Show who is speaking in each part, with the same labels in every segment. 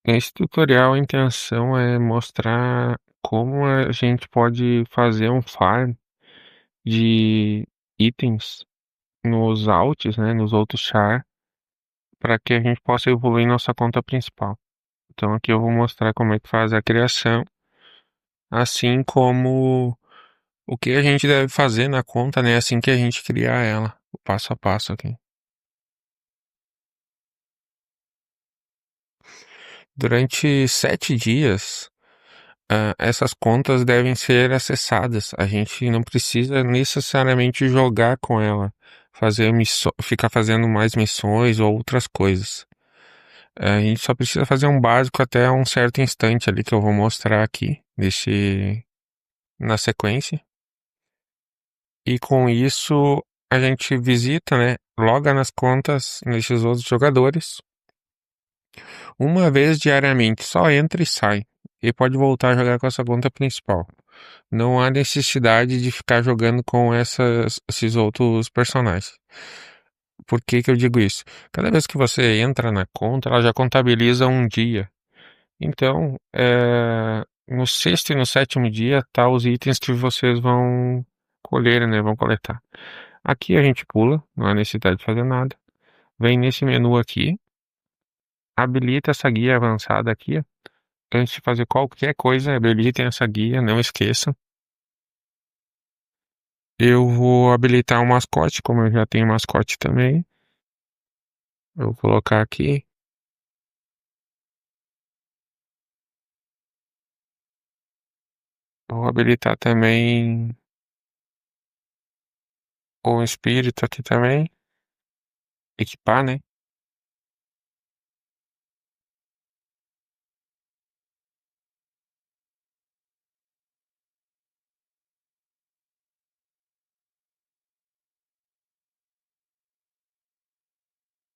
Speaker 1: Nesse tutorial, a intenção é mostrar como a gente pode fazer um farm de itens nos alts, né, nos outros char, para que a gente possa evoluir nossa conta principal. Então aqui eu vou mostrar como é que faz a criação, assim como o que a gente deve fazer na conta, né, assim que a gente criar ela, o passo a passo aqui. Durante 7 dias, essas contas devem ser acessadas. A gente não precisa necessariamente jogar com ela, ficar fazendo mais missões ou outras coisas. A gente só precisa fazer um básico até um certo instante ali que eu vou mostrar aqui, na sequência. E com isso a gente visita, né? Loga nas contas nesses outros jogadores. Uma vez diariamente, só entra e sai. E pode voltar a jogar com essa conta principal. Não há necessidade de ficar jogando com esses outros personagens. Por que que eu digo isso? Cada vez que você entra na conta, ela já contabiliza um dia. Então, no sexto e no sétimo dia, tá os itens que vocês vão colher, né? Vão coletar. Aqui a gente pula, não há necessidade de fazer nada. Vem nesse menu aqui, habilita essa guia avançada aqui, ó. Antes de fazer qualquer coisa, habilitem essa guia, não esqueçam. Eu vou habilitar o mascote, como eu já tenho mascote também. Eu vou colocar aqui. Vou habilitar também o espírito aqui também. Equipar, né?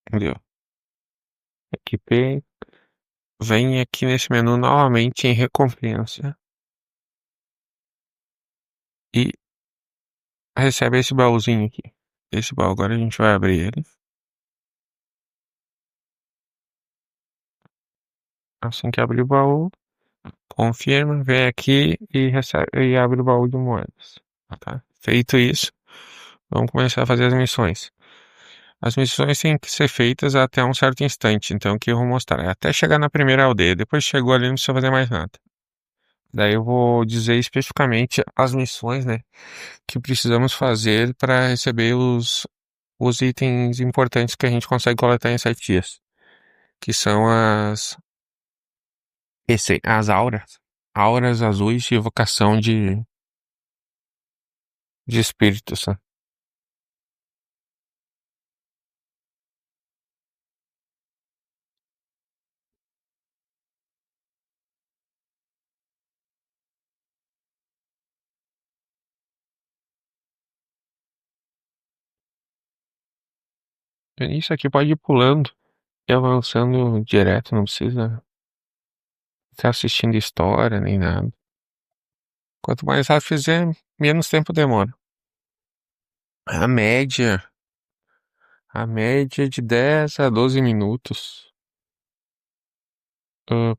Speaker 1: Entendeu? Equipei. Vem aqui nesse menu novamente em recompensa. E recebe esse baúzinho aqui. Esse baú, agora a gente vai abrir ele. Assim que abrir o baú, confirma, vem aqui e recebe e abre o baú de moedas. Tá? Feito isso, vamos começar a fazer as missões. As missões têm que ser feitas até um certo instante, então o que eu vou mostrar é até chegar na primeira aldeia. Depois chegou ali, não precisa fazer mais nada. Daí eu vou dizer especificamente as missões, né, que precisamos fazer para receber os itens importantes que a gente consegue coletar em 7 dias, que são as auras azuis de evocação de espíritos, né? Isso aqui pode ir pulando e avançando direto, não precisa ficar assistindo história nem nada. Quanto mais rápido fizer, menos tempo demora. A média, a média é de 10 a 12 minutos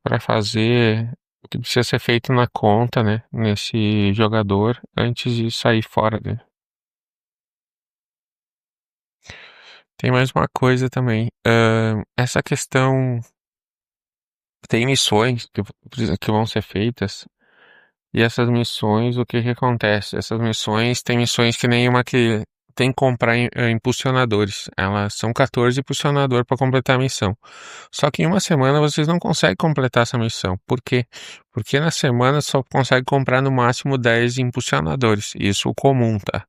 Speaker 1: para fazer o que precisa ser feito na conta, né? Nesse jogador antes de sair fora dele. Tem mais uma coisa também. Essa questão tem missões que vão ser feitas. E essas missões, o que que acontece? Essas missões, tem missões que nenhuma que tem que comprar impulsionadores. Elas são 14 impulsionador para completar a missão. Só que em uma semana vocês não conseguem completar essa missão. Por quê? Porque na semana só consegue comprar no máximo 10 impulsionadores. Isso o comum, tá?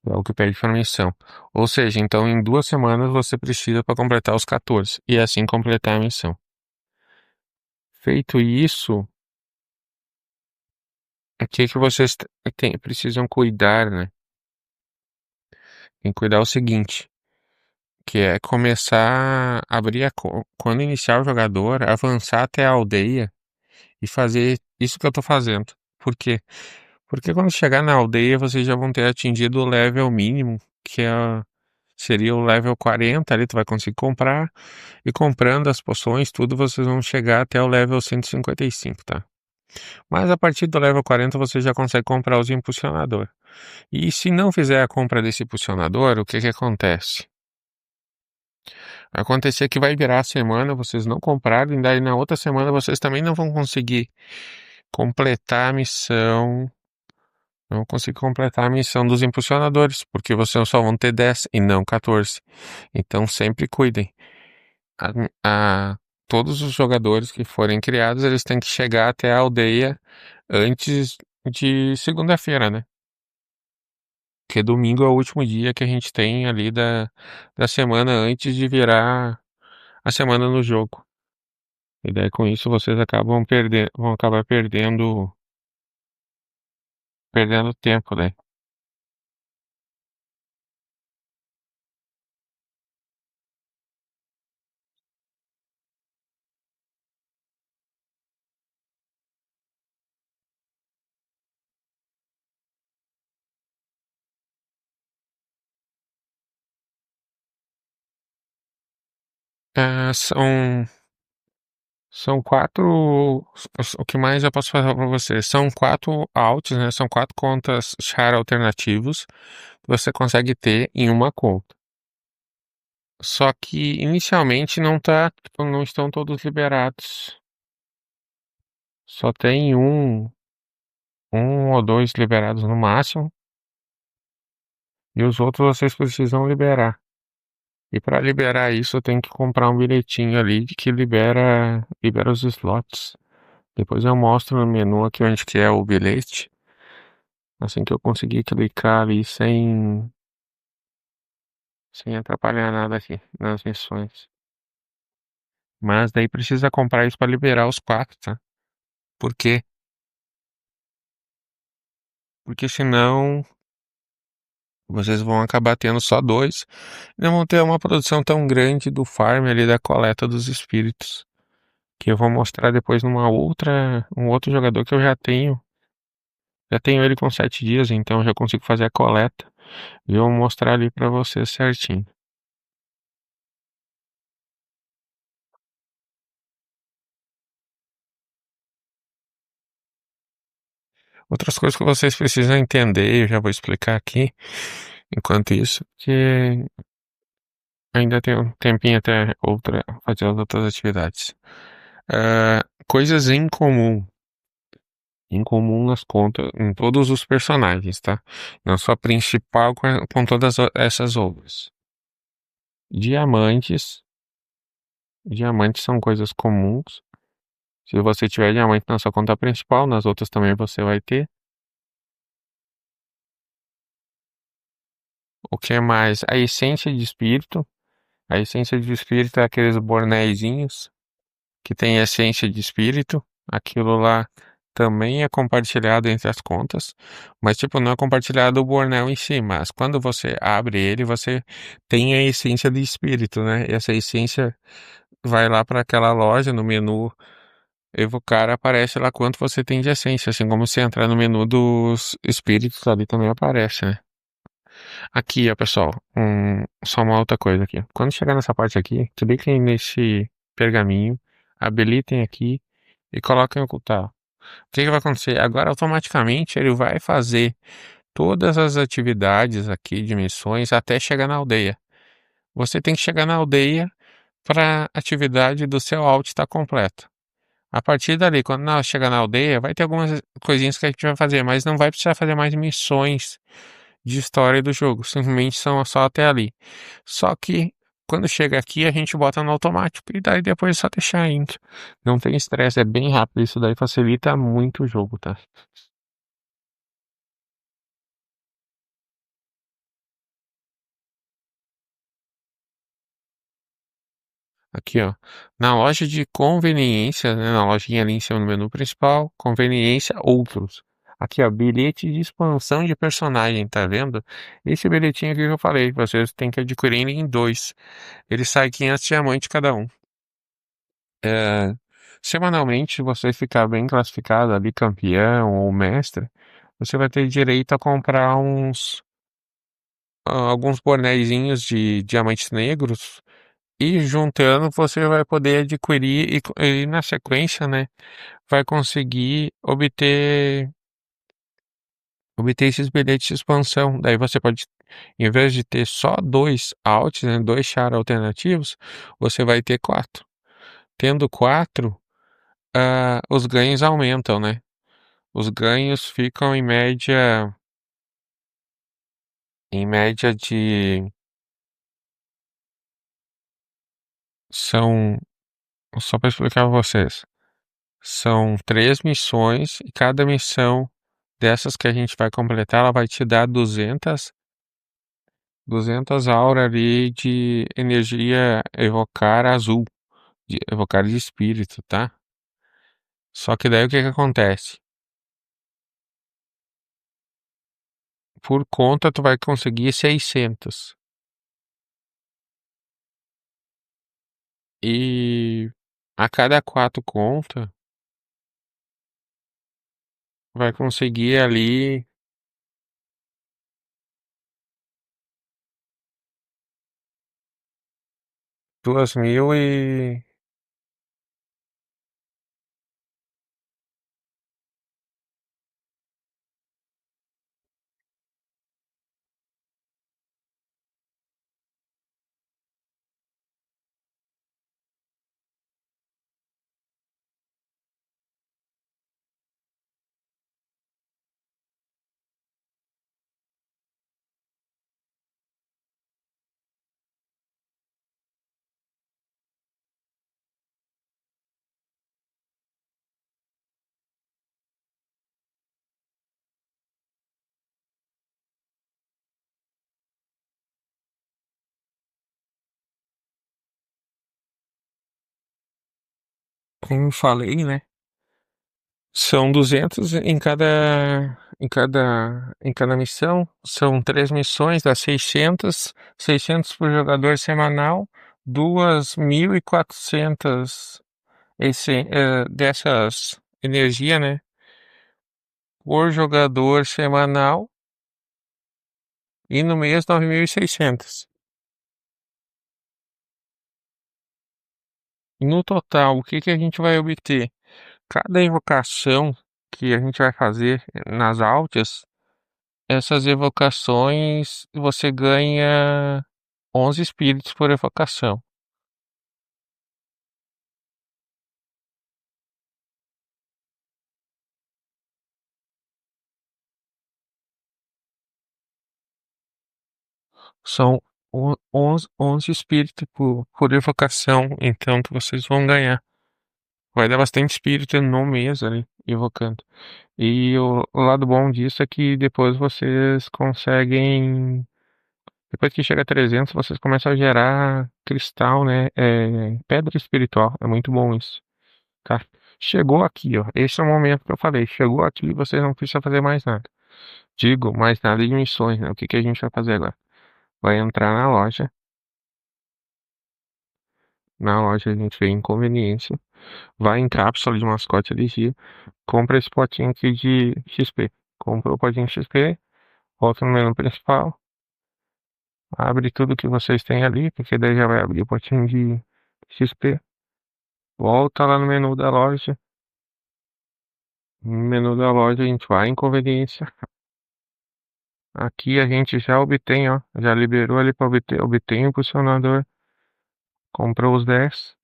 Speaker 1: É o que pede para missão. Ou seja, então em 2 semanas você precisa para completar os 14 e assim completar a missão. Feito isso, o que que vocês precisam cuidar, né? Tem que cuidar o seguinte, que é começar a abrir quando iniciar o jogador, avançar até a aldeia e fazer isso que eu tô fazendo. Por quê? Porque quando chegar na aldeia, vocês já vão ter atingido o level mínimo, que é seria o level 40 ali, tu vai conseguir comprar, e comprando as poções, tudo, vocês vão chegar até o level 155, tá? Mas a partir do level 40 você já consegue comprar os impulsionador. E se não fizer a compra desse impulsionador, o que que acontece? Vai acontecer que vai virar a semana, vocês não comprarem, daí na outra semana vocês também não vão conseguir completar a missão. Não vão conseguir completar a missão dos impulsionadores, porque vocês só vão ter 10 e não 14. Então sempre cuidem. A, a- Todos os jogadores que forem criados, eles têm que chegar até a aldeia antes de segunda-feira, né? Porque domingo é o último dia que a gente tem ali da semana antes de virar a semana no jogo. E daí com isso vocês vão acabar perdendo tempo, né? Ah, são quatro. O que mais eu posso falar para você? São quatro altos, né? São quatro contas char alternativos que você consegue ter em uma conta. Só que inicialmente não estão todos liberados. Só tem um ou dois liberados no máximo, e os outros vocês precisam liberar. E para liberar isso, eu tenho que comprar um bilhetinho ali de que libera os slots. Depois eu mostro no menu aqui onde que é o bilhete. Assim que eu conseguir clicar ali sem atrapalhar nada aqui nas missões. Mas daí precisa comprar isso para liberar os quatro, tá? Por quê? Porque senão vocês vão acabar tendo só dois. E não vão ter uma produção tão grande do farm ali da coleta dos espíritos. Que eu vou mostrar depois um outro jogador que eu já tenho. Já tenho ele com 7 dias, então eu já consigo fazer a coleta. E eu vou mostrar ali para vocês certinho. Outras coisas que vocês precisam entender, eu já vou explicar aqui. Enquanto isso, que ainda tem um tempinho até fazer as outras atividades. Coisas em comum nas contas, em todos os personagens, tá? Não só a principal com todas essas outras. Diamantes, diamantes são coisas comuns. Se você tiver diamante na sua conta principal, nas outras também você vai ter. O que mais? A essência de espírito. A essência de espírito é aqueles bonezinhos que tem essência de espírito. Aquilo lá também é compartilhado entre as contas, mas tipo, não é compartilhado o Borneo em si, mas quando você abre ele, você tem a essência de espírito, né? E essa essência vai lá para aquela loja no menu evocar, aparece lá quanto você tem de essência, assim como se entrar no menu dos espíritos ali também aparece, né? Aqui, ó, pessoal, só uma outra coisa aqui. Quando chegar nessa parte aqui, cliquem nesse pergaminho, habilitem aqui e coloquem ocultar. O que que vai acontecer? Agora, automaticamente, ele vai fazer todas as atividades aqui de missões até chegar na aldeia. Você tem que chegar na aldeia para a atividade do seu alt estar completa. A partir dali, quando nós chegar na aldeia, vai ter algumas coisinhas que a gente vai fazer, mas não vai precisar fazer mais missões de história do jogo. Simplesmente são só até ali. Só que quando chega aqui, a gente bota no automático e daí depois é só deixar indo. Não tem estresse, é bem rápido. Isso daí facilita muito o jogo, tá? Aqui, ó. Na loja de conveniência, né, na lojinha ali em cima no menu principal, conveniência, outros. Aqui, ó, bilhete de expansão de personagem, tá vendo? Esse bilhetinho aqui que eu falei, vocês têm que adquirir ele em dois. Ele sai 500 diamantes cada um. É, semanalmente, se você ficar bem classificado ali, campeão ou mestre, você vai ter direito a comprar alguns bonezinhos de diamantes negros e juntando você vai poder adquirir e na sequência, né, vai conseguir obter esses bilhetes de expansão. Daí você pode, em vez de ter só dois alts, né, dois char alternativos, você vai ter quatro. Tendo quatro, os ganhos aumentam, né? Os ganhos ficam em média são, só para explicar para vocês, são 3 missões e cada missão dessas que a gente vai completar, ela vai te dar 200 aura ali de energia evocar azul, de evocar de espírito, tá? Só que daí o que que acontece? Por conta tu vai conseguir 600 e a cada 4 contas vai conseguir ali 2.000 e como eu falei, né? São 200 em cada missão. São 3 missões, dá 600 por jogador semanal, 2.400 dessas energia, né? Por jogador semanal e no mês 9.600. No total, o que que a gente vai obter? Cada invocação que a gente vai fazer nas altas, essas evocações você ganha 11 espíritos por evocação. São 11 espíritos por evocação, então que vocês vão ganhar. Vai dar bastante espírito no mês ali, evocando. E o lado bom disso é que depois vocês conseguem. Depois que chega a 300, vocês começam a gerar cristal, né? Pedra espiritual. É muito bom isso, tá? Chegou aqui, ó. Esse é o momento que eu falei. Chegou aqui, vocês não precisam fazer mais nada. Digo, mais nada de missões, né? O que que a gente vai fazer agora? Vai entrar na loja. Na loja a gente vê inconveniência. Vai em cápsula de mascote LG. Compra esse potinho aqui de XP. Compra o potinho de XP. Volta no menu principal. Abre tudo que vocês têm ali, porque daí já vai abrir o potinho de XP. Volta lá no menu da loja. No menu da loja a gente vai em conveniência. Aqui a gente já obtém, ó. Já liberou ali para obter. Obtém o impulsionador. Comprou os 10.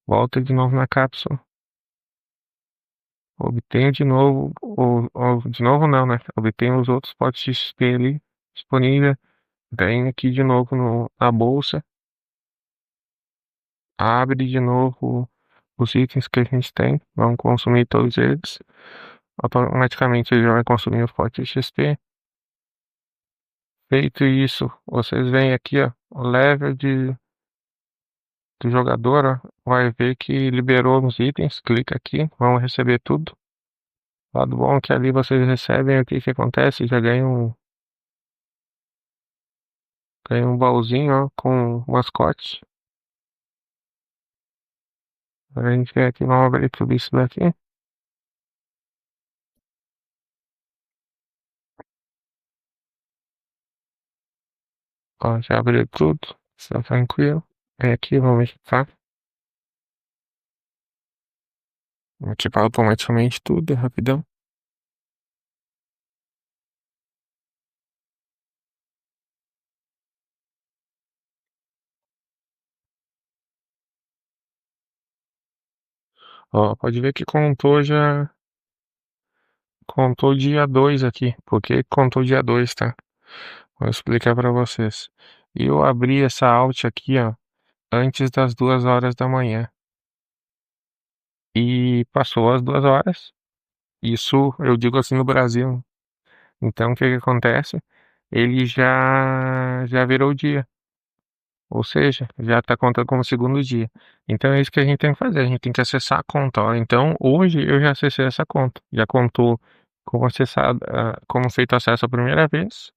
Speaker 1: Volta de novo na cápsula. Obtenho de novo. De novo não, né? Obtenho os outros potes de XP ali disponível. Vem aqui de novo na bolsa. Abre de novo os itens que a gente tem. Vamos consumir todos eles. Automaticamente ele já vai consumir o pote de XP. Feito isso, vocês veem aqui, ó, o level do jogador, ó, vai ver que liberou uns itens. Clica aqui, vão receber tudo. Lado bom é que ali vocês recebem o que que acontece, já ganham um baúzinho, ó, com mascote. A gente vem aqui, vamos abrir tudo isso daqui. Ó, já abriu tudo. Está tranquilo. Vem aqui, vamos ativar. Vamos ativar automaticamente tudo, rapidão. Ó, pode ver que contou já. Contou dia 2 aqui. Por que contou dia 2, tá? Vou explicar pra vocês. Eu abri essa alt aqui, ó, antes das 2 horas da manhã. E passou as 2 horas. Isso eu digo assim no Brasil. Então o que que acontece? Ele já virou o dia. Ou seja, já está contando como segundo dia. Então é isso que a gente tem que fazer. A gente tem que acessar a conta. Ó. Então hoje eu já acessei essa conta. Já contou como acessado, como feito acesso a primeira vez.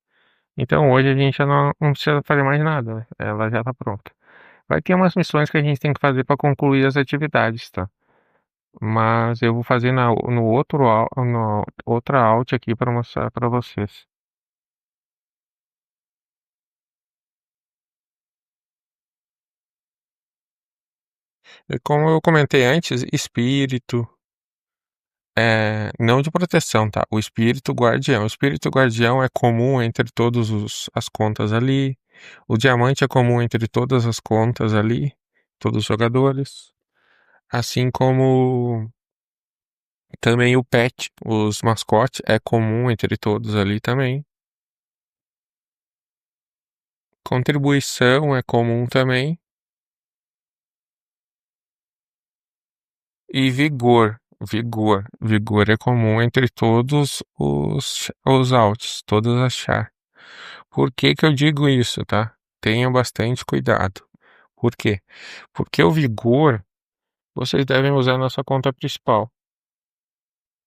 Speaker 1: Então hoje a gente já não precisa fazer mais nada, né? Ela já está pronta. Vai ter umas missões que a gente tem que fazer para concluir as atividades, tá? Mas eu vou fazer no outro, no outra alt aqui para mostrar para vocês. E como eu comentei antes, espírito, não de proteção, tá? O espírito guardião. O espírito guardião é comum entre todas as contas ali. O diamante é comum entre todas as contas ali, todos os jogadores. Assim como também o pet, os mascotes, é comum entre todos ali também. Contribuição é comum também. E vigor. Vigor é comum entre todos os altos, todas as char. Por que que eu digo isso, tá? Tenham bastante cuidado. Por quê? Porque o vigor vocês devem usar na sua conta principal.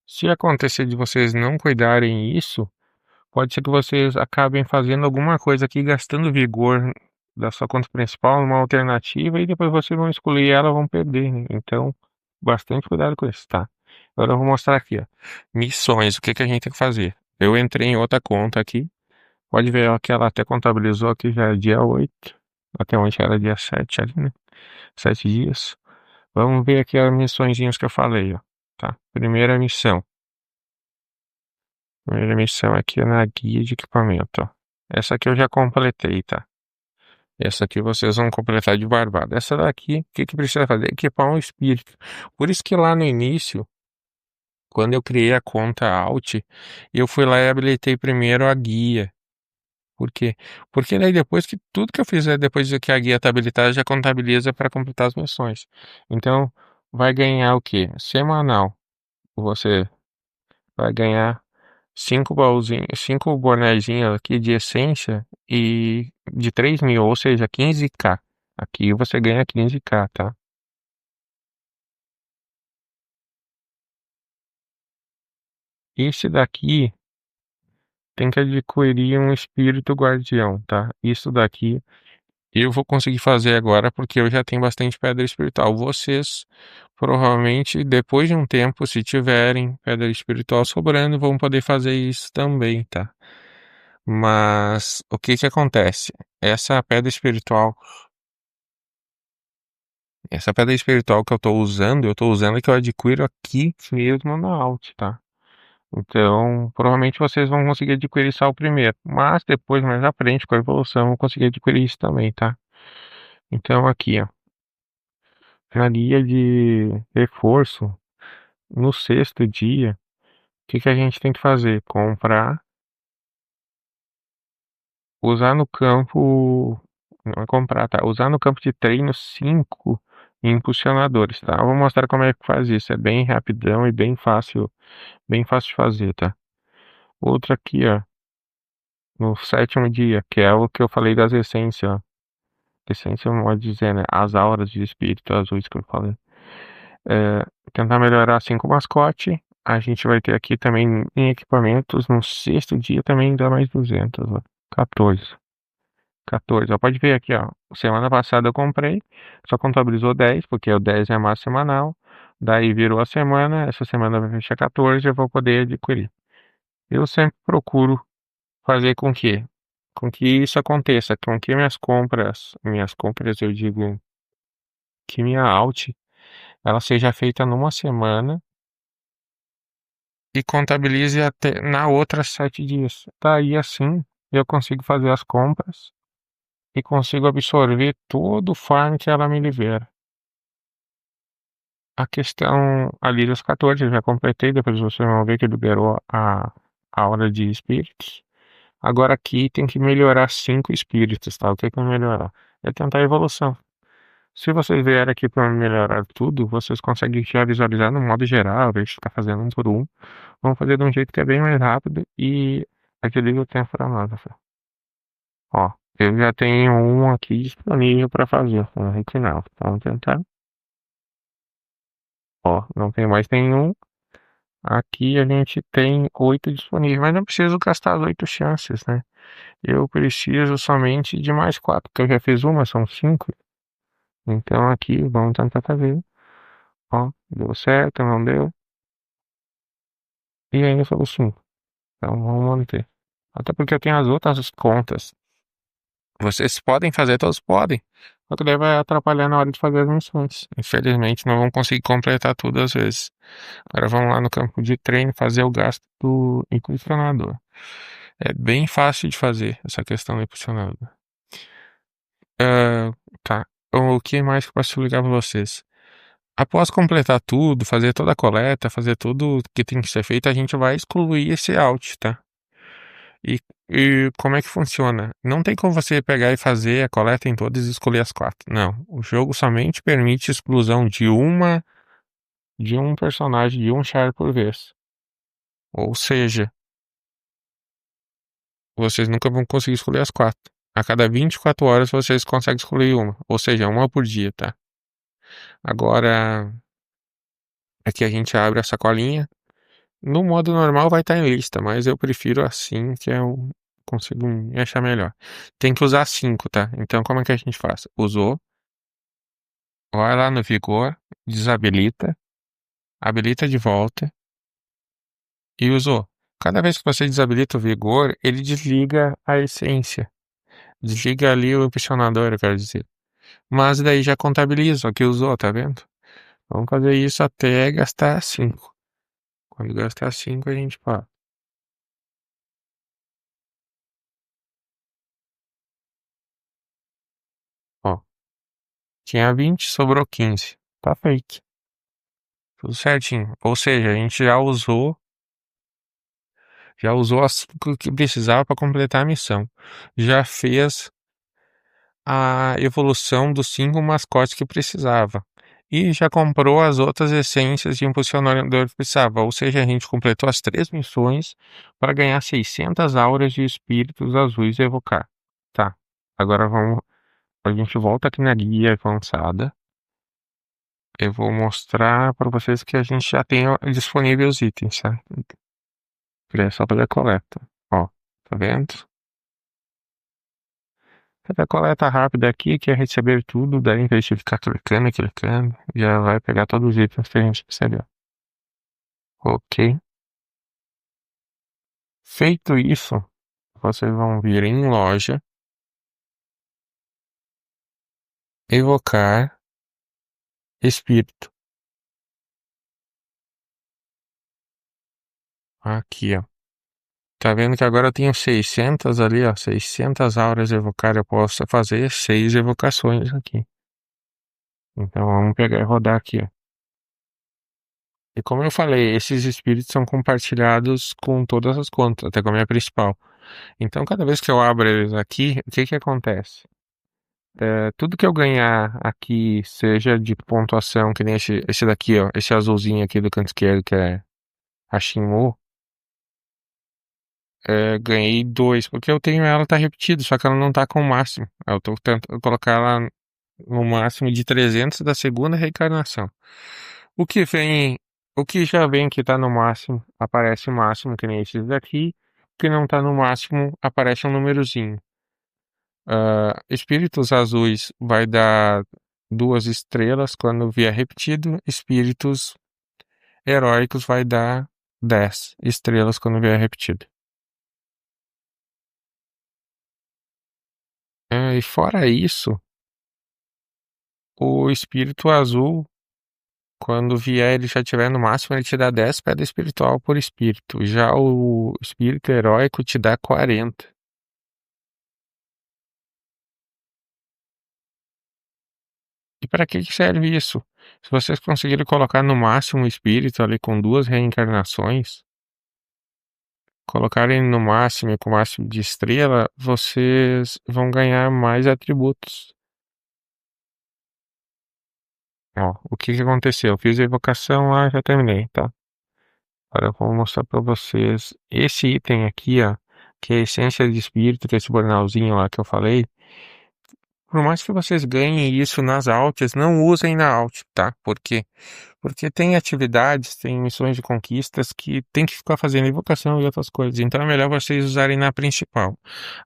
Speaker 1: Se acontecer de vocês não cuidarem isso, pode ser que vocês acabem fazendo alguma coisa aqui gastando vigor da sua conta principal numa alternativa e depois vocês vão excluir ela e vão perder, né? Então, bastante cuidado com isso, tá? Agora eu vou mostrar aqui, ó. Missões, o que que a gente tem que fazer? Eu entrei em outra conta aqui. Pode ver ó, que ela até contabilizou aqui já é dia 8. Até ontem era dia 7 ali, né? 7 dias. Vamos ver aqui as missõezinhas que eu falei, ó. Tá? Primeira missão aqui é na guia de equipamento, ó. Essa aqui eu já completei, tá? Essa aqui vocês vão completar de barbada. Essa daqui, o que que precisa fazer? Equipar um espírito. Por isso que lá no início, quando eu criei a conta Alt, eu fui lá e habilitei primeiro a guia. Por quê? Porque daí depois que tudo que eu fizer depois de que a guia tá habilitada já contabiliza para completar as missões. Então, vai ganhar o quê? Semanal. Você vai ganhar 5 baúzinhos, 5 bonezinhos aqui de essência e de 3.000, ou seja, 15k. Aqui você ganha 15k, tá? Esse daqui tem que adquirir um espírito guardião, tá? Isso daqui eu vou conseguir fazer agora porque eu já tenho bastante pedra espiritual. Vocês, provavelmente, depois de um tempo, se tiverem pedra espiritual sobrando, vão poder fazer isso também, tá? Mas o que que acontece? Essa pedra espiritual, essa pedra espiritual que eu tô usando que eu adquiro aqui mesmo na Alt, tá? Então, provavelmente vocês vão conseguir adquirir só o primeiro, mas depois, mais à frente, com a evolução, vão conseguir adquirir isso também, tá? Então, aqui, ó, na guia de reforço, no sexto dia, o que que a gente tem que fazer? Comprar, usar no campo, não é comprar, tá? Usar no campo de treino 5 impulsionadores, tá? Eu vou mostrar como é que faz isso, é bem rapidão e bem fácil de fazer, tá? Outra aqui, ó, no sétimo dia, que é o que eu falei das essências, ó. Essência, pode dizer, né? As auras de espírito azuis que eu falei. Tentar melhorar 5 mascote. A gente vai ter aqui também em equipamentos. No sexto dia também dá mais 200, ó. 14. 14. Ó, pode ver aqui, ó. Semana passada eu comprei. Só contabilizou 10, porque o 10 é a massa semanal. Daí virou a semana. Essa semana vai fechar 14. Eu vou poder adquirir. Eu sempre procuro fazer com que com que isso aconteça, com que minhas compras, eu digo que minha alt, ela seja feita numa semana e contabilize até na outra 7 dias. Daí assim eu consigo fazer as compras e consigo absorver todo o farm que ela me libera. A questão ali dos 14 eu já completei, depois vocês vão ver que liberou a hora de espíritos. Agora aqui tem que melhorar 5 espíritos, tá? O que que é melhorar? É tentar a evolução. Se vocês vierem aqui para melhorar tudo, vocês conseguem já visualizar no modo geral, ao invés de ficar fazendo um por um. Vamos fazer de um jeito que é bem mais rápido e agiliza o tempo para nós, tá? Ó, eu já tenho um aqui disponível para fazer, um retinal. Vamos tentar. Ó, não tem mais nenhum. Aqui a gente tem 8 disponíveis, mas não preciso gastar as 8 chances, né? Eu preciso somente de mais 4, porque eu já fiz uma, são 5. Então aqui vamos tentar fazer. Ó, deu certo, não deu. E ainda falou 5. Então vamos manter. Até porque eu tenho as outras contas. Vocês podem fazer, todos podem. Só que daí vai atrapalhar na hora de fazer as missões. Infelizmente não vão conseguir completar tudo às vezes. Agora vamos lá no campo de treino fazer o gasto do impulsionador. É bem fácil de fazer essa questão do impulsionador. Ah, tá. O que mais que eu posso explicar para vocês? Após completar tudo, fazer toda a coleta, fazer tudo que tem que ser feito, a gente vai excluir esse out, tá? E como é que funciona? Não tem como você pegar e fazer a coleta em todas e escolher as 4. Não. O jogo somente permite exclusão de um personagem, de um char por vez. Ou seja, vocês nunca vão conseguir escolher as 4. A cada 24 horas vocês conseguem escolher uma. Ou seja, uma por dia, tá? Agora, aqui a gente abre a sacolinha. No modo normal vai estar em lista, mas eu prefiro assim, que eu consigo me achar melhor. Tem que usar 5, tá? Então como é que a gente faz? Usou, vai lá no vigor, desabilita, habilita de volta e usou. Cada vez que você desabilita o vigor, ele desliga a essência. Desliga ali o impulsionador, eu quero dizer. Mas daí já contabiliza o que usou, tá vendo? Vamos fazer isso até gastar 5. Quando gastar 5 a gente para. Ó, tinha 20, sobrou 15. Tá feito. Tudo certinho. Ou seja, a gente já usou as 5 que precisava para completar a missão. Já fez a evolução dos 5 mascotes que precisava. E já comprou as outras essências de impulsionador que precisava. Ou seja, a gente completou as 3 missões para ganhar 600 auras de espíritos azuis e evocar. Tá. Agora vamos. A gente volta aqui na guia avançada. Eu vou mostrar para vocês que a gente já tem disponível os itens, tá? É só fazer a coleta. Ó, tá vendo? Fazer a coleta rápida aqui, que é receber tudo, daí em vez de ficar clicando e clicando, já vai pegar todos os itens que a gente recebeu. Ok. Feito isso, vocês vão vir em loja, evocar espírito. Aqui, ó. Tá vendo que agora eu tenho 600 ali, ó. 600 auras evocar. Eu posso fazer 6 evocações aqui. Então vamos pegar e rodar aqui, ó. E como eu falei, esses espíritos são compartilhados com todas as contas, até com a minha principal. Então, cada vez que eu abro eles aqui, o que que acontece? Tudo que eu ganhar aqui, seja de pontuação, que nem esse daqui, ó, esse azulzinho aqui do canto esquerdo, que é a Shinmu, ganhei 2, porque eu tenho ela tá repetida, só que ela não tá com o máximo. Eu tô tentando colocar ela no máximo de 300 da segunda reencarnação. O que vem, o que já vem que tá no máximo, aparece o máximo, que nem esses daqui. O que não tá no máximo, aparece um númerozinho. Espíritos azuis vai dar 2 estrelas quando vier repetido. Espíritos heróicos vai dar 10 estrelas quando vier repetido. E fora isso, o espírito azul, quando vier, ele já tiver no máximo, ele te dá 10 pedras espiritual por espírito. Já o espírito heróico te dá 40. E para que que serve isso? Se vocês conseguirem colocar no máximo um espírito ali com duas reencarnações, colocarem no máximo e com o máximo de estrela, vocês vão ganhar mais atributos. Ó, o que que aconteceu? Eu fiz a evocação lá, já terminei, tá? Agora eu vou mostrar pra vocês esse item aqui, ó, que é a essência de espírito, que é esse bornalzinho lá que eu falei. Por mais que vocês ganhem isso nas altas, não usem na alt, tá? Por quê? Porque tem atividades, tem missões de conquistas que tem que ficar fazendo invocação e outras coisas. Então é melhor vocês usarem na principal.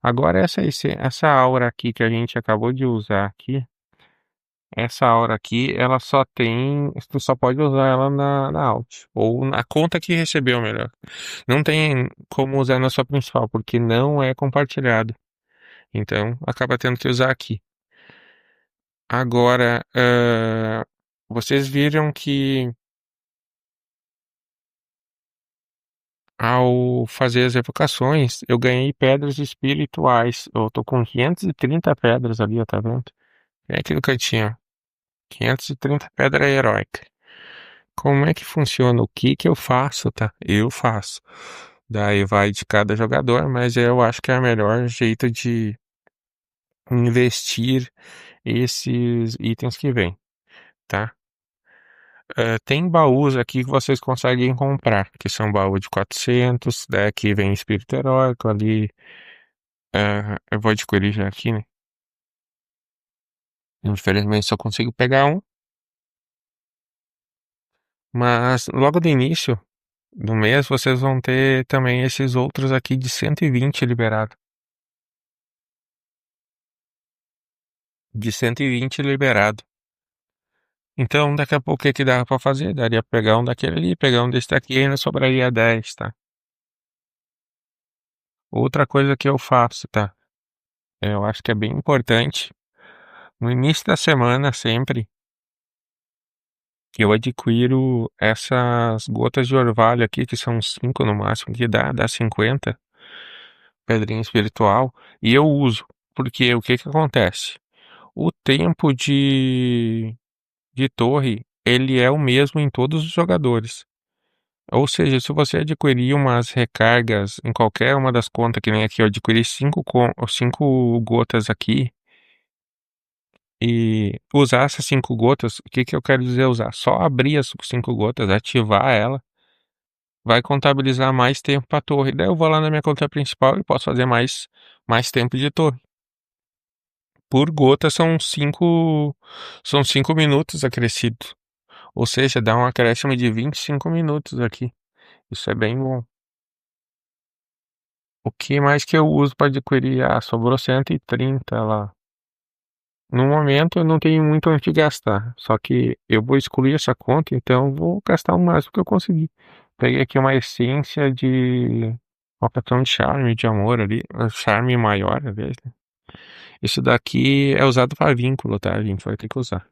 Speaker 1: Agora essa aura aqui que a gente acabou de usar aqui, essa aura aqui, ela só tem, tu só pode usar ela na alt ou na conta que recebeu, melhor. Não tem como usar na sua principal, porque não é compartilhado. Então acaba tendo que usar aqui. Agora, vocês viram que ao fazer as evocações, eu ganhei pedras espirituais. Eu tô com 530 pedras ali, ó, tá vendo? É aquilo que eu tinha. 530 pedra heróica. Como é que funciona? O que que eu faço, tá? Eu faço. Daí vai de cada jogador, mas eu acho que é o melhor jeito de investir esses itens que vem, tá? Tem baús aqui que vocês conseguem comprar, que são baú de 400, daí aqui vem espírito heróico, ali eu vou adquirir já aqui, né? Infelizmente só consigo pegar um, mas logo no início do mês vocês vão ter também esses outros aqui de 120 liberado. De 120 liberado. Então, daqui a pouco o que que dá pra fazer? Daria pra pegar um daquele ali, pegar um desse daqui e ainda sobraria 10, tá? Outra coisa que eu faço, tá? Eu acho que é bem importante. No início da semana, sempre, eu adquiro essas gotas de orvalho aqui, que são 5 no máximo, que dá 50 pedrinha espiritual, e eu uso. Porque o que que acontece? O tempo de torre, ele é o mesmo em todos os jogadores. Ou seja, se você adquirir umas recargas em qualquer uma das contas, que nem aqui, eu adquiri 5 gotas aqui, e usar essas 5 gotas, o que que eu quero dizer usar? Só abrir as 5 gotas, ativar ela, vai contabilizar mais tempo para torre. Daí eu vou lá na minha conta principal e posso fazer mais tempo de torre. Por gota são 5 minutos acrescido. Ou seja, dá um acréscimo de 25 minutos aqui. Isso é bem bom. O que mais que eu uso para adquirir? Ah, sobrou 130 lá. No momento eu não tenho muito onde gastar. Só que eu vou excluir essa conta, então eu vou gastar o máximo que eu conseguir. Peguei aqui uma essência de uma cartão de charme, de amor ali. Um charme maior, às vezes, né? Isso daqui é usado para vínculo, tá? A gente vai ter que usar.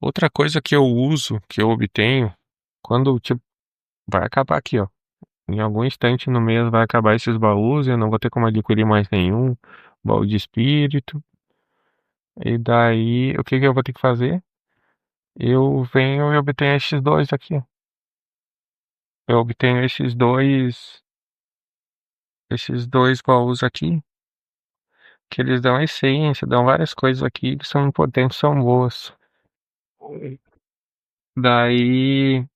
Speaker 1: Outra coisa que eu uso, que eu obtenho, quando, tipo, vai acabar aqui, ó. Em algum instante no mês vai acabar esses baús, eu não vou ter como adquirir mais nenhum baú de espírito. E daí, o que que eu vou ter que fazer? Eu venho e obtenho esses dois aqui. Eu obtenho esses dois baús aqui, que eles dão essência, dão várias coisas aqui que são importantes, são boas. Daí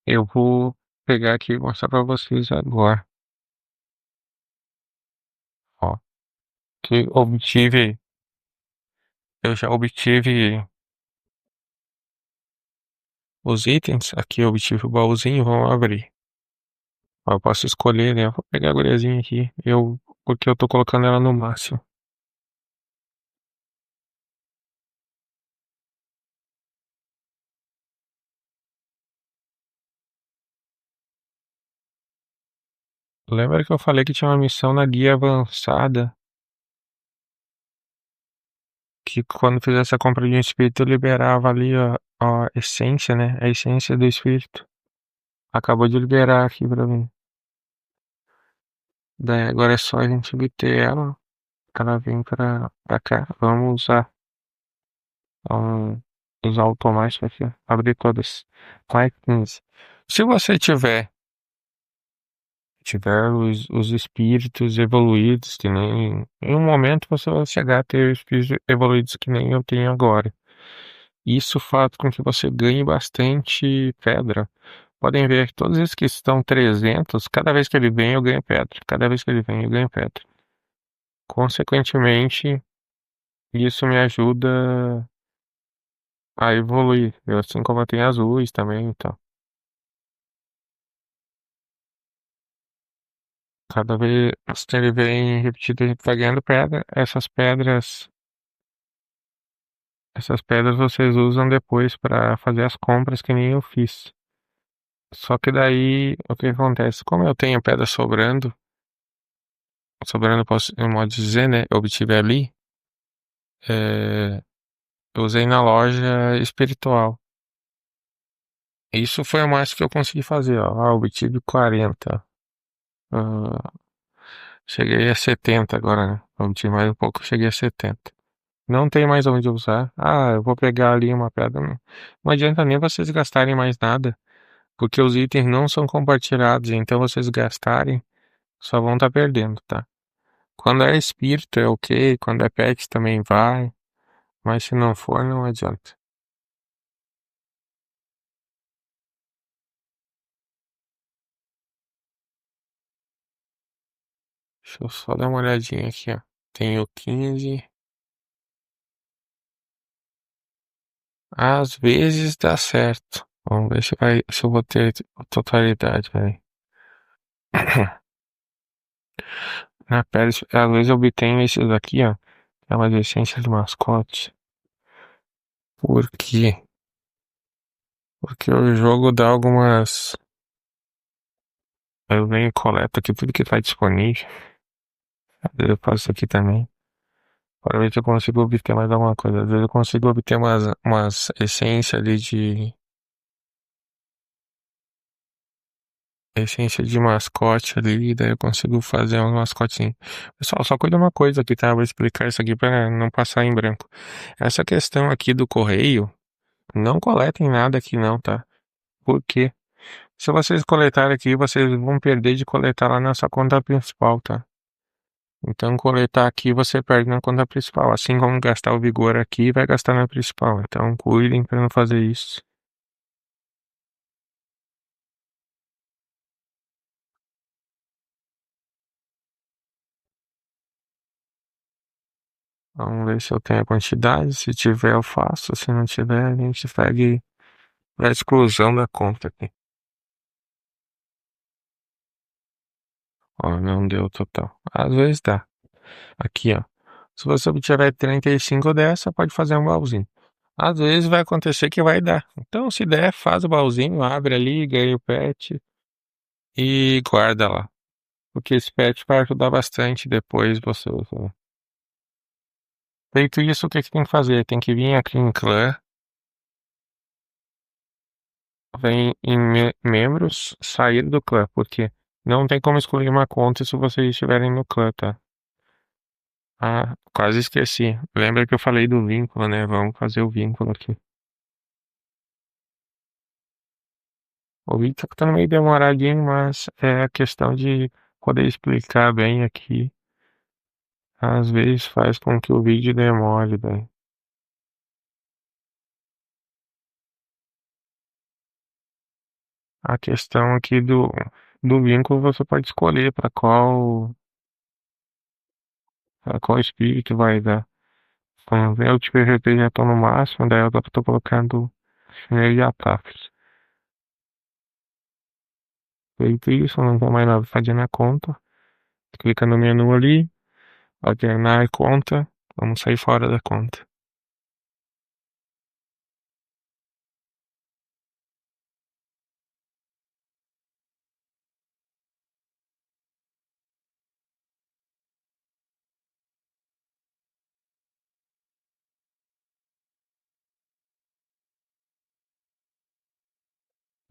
Speaker 1: eu vou pegar aqui e mostrar pra vocês agora, ó, que eu já obtive os itens, aqui eu obtive o baúzinho, vamos abrir. Ó, eu posso escolher, né? Eu vou pegar a guriazinha aqui, porque eu tô colocando ela no máximo. Lembra que eu falei que tinha uma missão na guia avançada? Que quando fizesse a compra de um espírito liberava ali a essência, né? A essência do espírito. Acabou de liberar aqui pra mim. Daí agora é só a gente obter ela. Ela vem pra cá. Vamos um, usar o automático aqui, ó. Abrir todas. Vai 15. Se você tiver os espíritos evoluídos, que nem. Em um momento você vai chegar a ter espíritos evoluídos que nem eu tenho agora. Isso faz com que você ganhe bastante pedra. Podem ver que todos esses que estão 300, cada vez que ele vem eu ganho pedra. Cada vez que ele vem eu ganho pedra. Consequentemente, isso me ajuda a evoluir. Assim como eu tenho azuis também, então. Cada vez que ele vem repetido, a gente vai ganhando pedra. Essas pedras vocês usam depois para fazer as compras que nem eu fiz. Só que daí, o que acontece? Como eu tenho pedra sobrando, posso, eu modo dizer, né? Eu obtive ali, é, eu usei na loja espiritual. Isso foi o máximo que eu consegui fazer, ó. Ah, obtive 40. Ah, cheguei a 70 agora, né? Obtive mais um pouco, cheguei a 70. Não tem mais onde usar. Ah, eu vou pegar ali uma pedra. Não adianta nem vocês gastarem mais nada, porque os itens não são compartilhados, então vocês gastarem, só vão estar perdendo, tá? Quando é espírito é ok, quando é pet também vai, mas se não for, não adianta. Deixa eu só dar uma olhadinha aqui, ó. Tenho 15. Às vezes dá certo. Vamos ver se eu vou ter a totalidade, velho. Na pele, às vezes eu obtenho esses daqui, ó. É uma essência de mascote. Por quê? Porque o jogo dá algumas. Eu venho e coleto aqui tudo que tá disponível. Às vezes eu faço isso aqui também. Para ver se eu consigo obter mais alguma coisa. Às vezes eu consigo obter umas essências ali de. Essência de mascote ali, daí eu consigo fazer um mascotinho. Pessoal, só cuida uma coisa aqui, tá? Eu vou explicar isso aqui para não passar em branco. Essa questão aqui do correio, não coletem nada aqui não, tá? Por quê? Se vocês coletarem aqui, vocês vão perder de coletar lá na sua conta principal, tá? Então, coletar aqui você perde na conta principal. Assim como gastar o vigor aqui, vai gastar na principal. Então, cuidem para não fazer isso. Vamos ver se eu tenho a quantidade. Se tiver, eu faço. Se não tiver, a gente segue a exclusão da conta aqui. Ó, não deu total. Às vezes dá. Aqui, ó. Se você obtiver 35 dessa, pode fazer um baúzinho. Às vezes vai acontecer que vai dar. Então, se der, faz o baúzinho, abre ali, ganha o pet e guarda lá. Porque esse pet vai ajudar bastante depois você. Feito isso, o que que tem que fazer? Tem que vir aqui em clã, vem em membros, sair do clã, porque não tem como excluir uma conta se vocês estiverem no clã, tá? Ah, quase esqueci. Lembra que eu falei do vínculo, né? Vamos fazer o vínculo aqui. O vídeo tá ficando meio demoradinho, mas é a questão de poder explicar bem aqui. Às vezes faz com que o vídeo demore, velho. A questão aqui do vínculo você pode escolher pra qual espírito vai dar. Então, eu de PVP já tô no máximo, daí eu tô colocando chinês e ataques. Feito isso, não vou mais nada fazer na conta. Clica no menu ali, alternar conta, vamos sair fora da conta.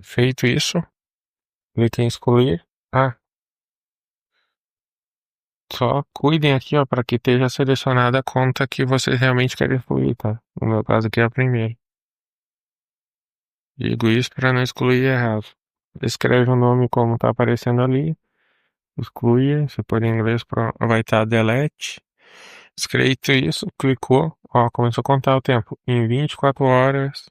Speaker 1: Feito isso, clique em excluir. Ah, só cuidem aqui, ó, para que esteja selecionada a conta que vocês realmente querem excluir, tá? No meu caso aqui é a primeira. Digo isso para não excluir errado. Escreve o nome como tá aparecendo ali. Exclui, se for em inglês vai estar delete. Escrito isso, clicou, ó, começou a contar o tempo. Em 24 horas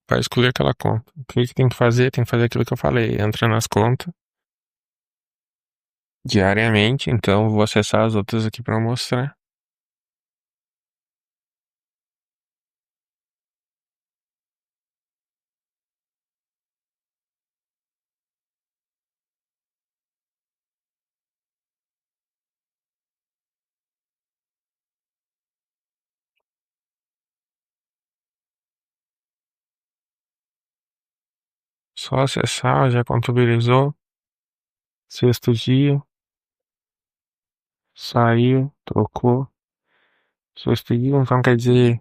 Speaker 1: vai excluir aquela conta. O que que tem que fazer? Tem que fazer aquilo que eu falei. Entra nas contas diariamente, então vou acessar as outras aqui para mostrar. Só acessar, já contabilizou. Sexto dia, saiu, trocou. Sexto dia, então quer dizer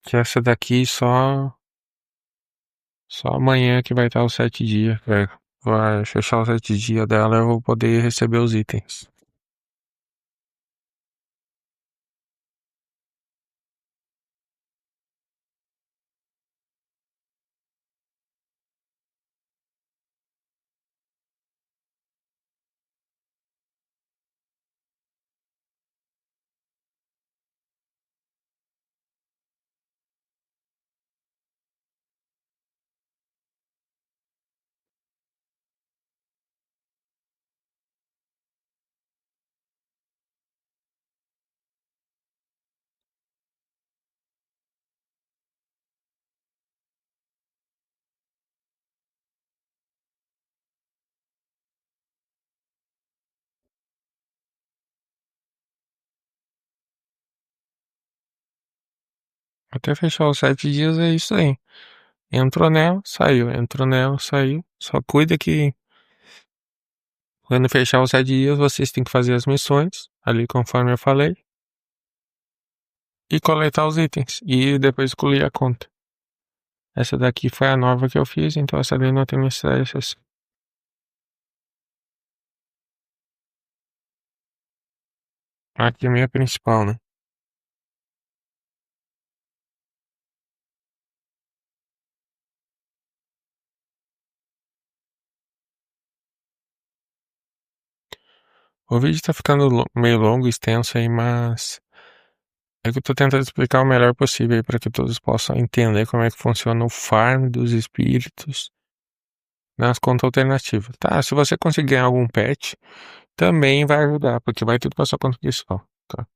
Speaker 1: que essa daqui só amanhã que vai estar os 7 dias. Vai fechar os 7 dias dela, eu vou poder receber os itens. Até fechar os 7 dias é isso aí. Entrou nela, saiu. Entrou nela, saiu. Só cuida que quando fechar os 7 dias, vocês têm que fazer as missões, ali conforme eu falei, e coletar os itens. E depois excluir a conta. Essa daqui foi a nova que eu fiz, então essa daí não tem necessidade de acessar. Aqui é a minha principal, né? O vídeo tá ficando meio longo, extenso aí, mas é que eu tô tentando explicar o melhor possível aí para que todos possam entender como é que funciona o farm dos espíritos nas contas alternativas. Tá, se você conseguir ganhar algum pet, também vai ajudar, porque vai tudo pra sua conta principal, tá?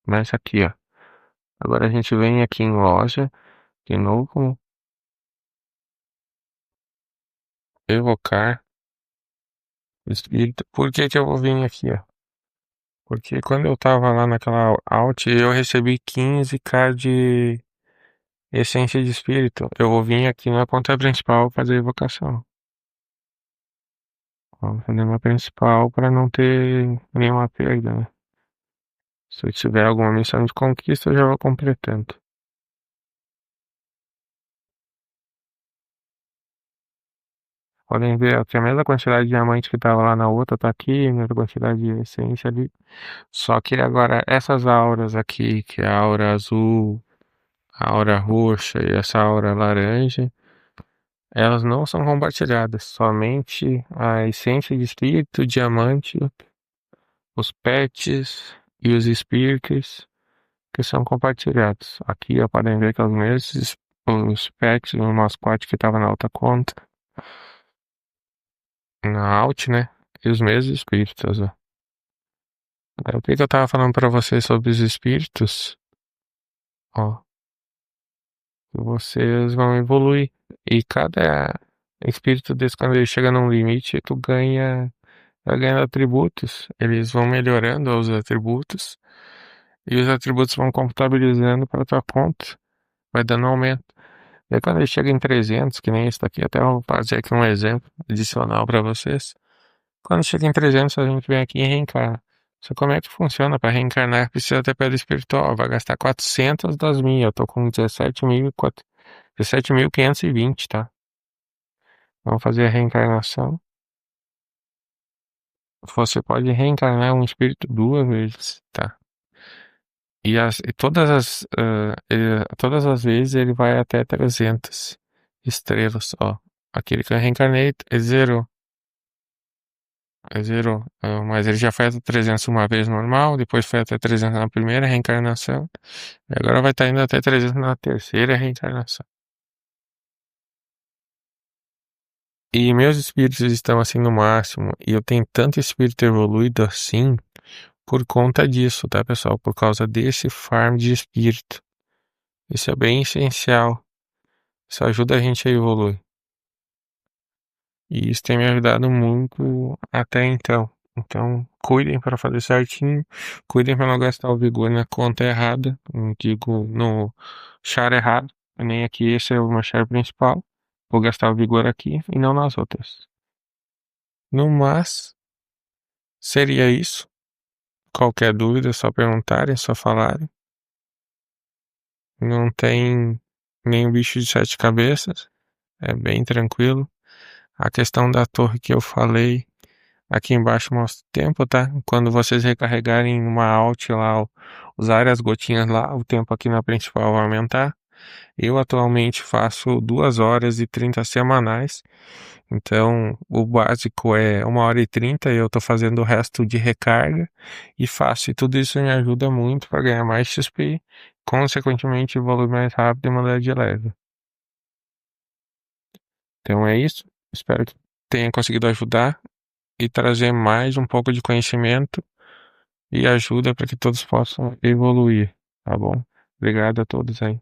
Speaker 1: Mas aqui, ó. Agora a gente vem aqui em loja, de novo, evocar espírito. Por que que eu vou vir aqui, ó? Porque quando eu tava lá naquela alt, eu recebi 15k de essência de espírito. Eu vou vir aqui na conta principal fazer a evocação. Vou fazer uma principal para não ter nenhuma perda, né? Se eu tiver alguma missão de conquista, eu já vou completando. Podem ver que a mesma quantidade de diamante que tava lá na outra tá aqui, a mesma quantidade de essência ali. Só que agora essas auras aqui, que é a aura azul, a aura roxa e essa aura laranja, elas não são compartilhadas. Somente a essência de espírito, diamante, os pets e os espíritos que são compartilhados. Aqui ó, podem ver que é os mesmos os pets, o mascote que tava na outra conta, na alt, né? E os mesmos espíritos, ó. O que que eu tava falando pra vocês sobre os espíritos? Ó, vocês vão evoluir. E cada espírito desse, quando ele chega num limite, tu vai ganhando atributos. Eles vão melhorando os atributos. E os atributos vão contabilizando para tua conta. Vai dando aumento. Daí quando ele chega em 300, que nem esse daqui, até eu vou fazer aqui um exemplo adicional para vocês. Quando chega em 300, a gente vem aqui e reencarna. Só como é que funciona? Para reencarnar precisa ter pedra espiritual. Vai gastar 400 das minhas. Eu tô com 17.520, tá? Vamos fazer a reencarnação. Você pode reencarnar um espírito duas vezes, tá? Todas as vezes ele vai até 300 estrelas, ó. Aquele que eu reencarnei, zerou. Mas ele já foi até 300 uma vez normal, depois foi até 300 na primeira reencarnação, e agora vai estar indo até 300 na terceira reencarnação. E meus espíritos estão assim no máximo, e eu tenho tanto espírito evoluído assim, por conta disso, tá, pessoal? Por causa desse farm de espírito. Isso é bem essencial. Isso ajuda a gente a evoluir. E isso tem me ajudado muito até então. Então, cuidem para fazer certinho. Cuidem para não gastar o vigor na conta errada. Não digo no char errado. Nem aqui, esse é o meu char principal. Vou gastar o vigor aqui e não nas outras. No mais, seria isso. Qualquer dúvida, é só perguntarem, é só falarem. Não tem nenhum bicho de sete cabeças. É bem tranquilo. A questão da torre que eu falei, aqui embaixo mostra o tempo, tá? Quando vocês recarregarem uma alt lá, usarem as gotinhas lá, o tempo aqui na principal vai aumentar. Eu atualmente faço 2 horas e 30 semanais. Então, o básico é 1 hora e 30 e eu tô fazendo o resto de recarga e faço. E tudo isso me ajuda muito para ganhar mais XP, consequentemente evoluir mais rápido e mandar de leve. Então é isso. Espero que tenha conseguido ajudar e trazer mais um pouco de conhecimento e ajuda para que todos possam evoluir, tá bom? Obrigado a todos aí.